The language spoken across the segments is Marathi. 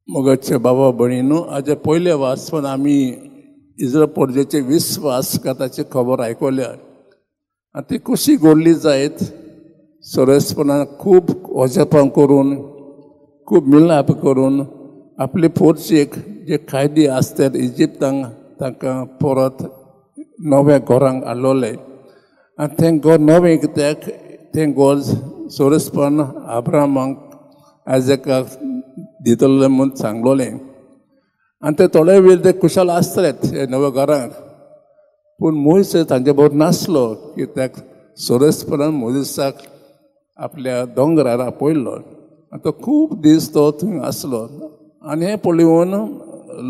मोगाचे बाबा भयणीनो आज पयले वाचपण आमी इस्रायल पोरजेचे विश्वासघाताची खबर आयकल्या आनी ती कशी घडली जायत सरसपणान खूब वजापां करून खूब मिलाप करून आपले पोरचेक जे कायदे आसतात इजिप्तांक तांकां परत नव्या घरांक हाडलोले आनी तें घर नवें कित्याक तें घर सरसपण अब्रामाक आयजाकाक दितलें म्हूण सांगलोलें आनी ते थोडे वेळ ते खुशाल आसतलेत हे नव्या घरांक पूण मोइसेस तांचे बरोबर नासलो कित्याक सरसपणान मोइसेसाक आपल्या दोंगरार आपयल्लो आनी तो खूब दीस तो थंय आसलो आनी हें पळोवन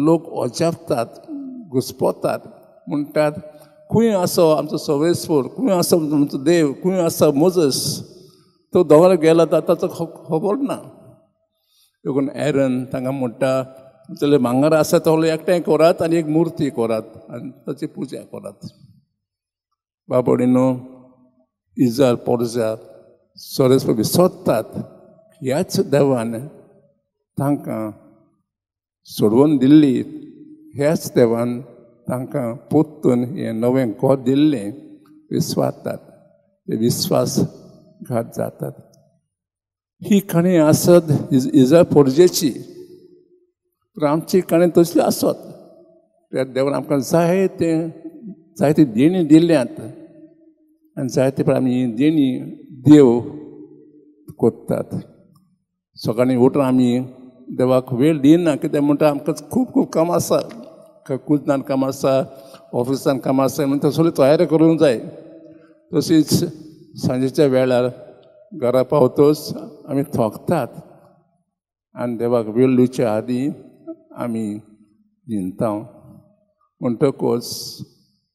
लोक अजापतात घुस्पतात म्हणटात खंय आसो आमचो सर्वेस्वर खंय आसो आमचो देव खंय आसा मोजस तो दोंगरार गेला ताचो खबर ना देखून एरन तांकां म्हणटा तुमचे भांगर आसा तो एकठांय करात आनी एक मुर्ती करात आनी ताची पुजा करात बाबडीनो इस्रायल पोरजा सरस्वती सोदतात ह्याच देवान तांकां सोडवून दिल्ली ह्याच देवान तांकां पोत्तून हें नवें घर दिल्लें विस्वासतात ते विश्वासघात जातात ही काणी आसत इस्रायल पोरजेची तर आमची काणी तसली आसत त्या देवान आमकां जायते देणी दिल्ल्यात आनी जायते फावट आमी देणी देव कोत्तात सकाळीं उठून आमी देवाक वेळ दिना कित्याक म्हणटा आमकां खूब खूब काम आसा कुजनान काम आसा ऑफिसान काम आसा म्हणून सगळी तयारी करूंक जाय तशीच सांजेच्या वेळार घरा पावतच आमी थकतात आनी देवाक वेळ दिवच्या आदीं आमी न्हिदता म्हणटकच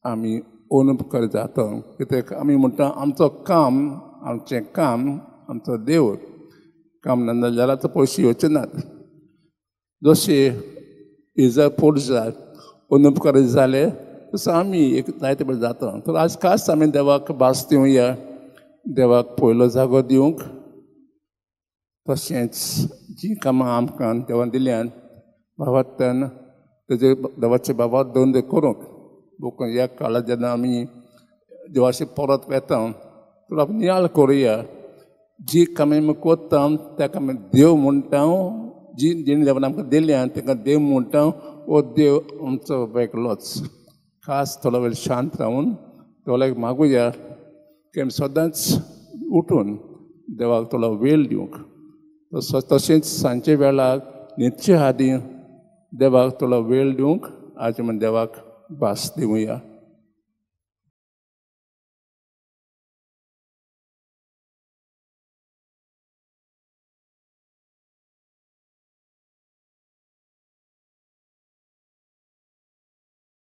आमी अनुपकार जाता कित्याक आमी म्हणटा आमचें काम आमचो देव काम ना जाल्यार तो पयशे येवचे नात जशें इस्रायल पोरजा अनुपकारी जाले तसो आमी एक जायते वेळ जाता तर आज खास आमी देवाक भास दिवया देवाक पयलो जागो दिवंक तशेंच जीं कामां आमकां देवान दिल्यान भावार्थान तेजे देवाचे बाबा दोन करूंक ह्या काळांत जेन्ना आमी देवाशी परत येता तर आमी नियाळ करुया जी कामां आमी कोत्ता ताका आमी देव म्हणटा जी जेणे देवान आमकां दिल्या ताका देव म्हणटा वो देव आमचो वेगळोच खास थोडो वेळ शांत रावन देवाक मागुया की आमी सदांच उठून देवाक थोडो वेळ दिवंक तशेंच सांजे वेळार न्हिदचे आदीं देवाक थोडो वेळ दिवंक आज आमी देवाक भास दिवया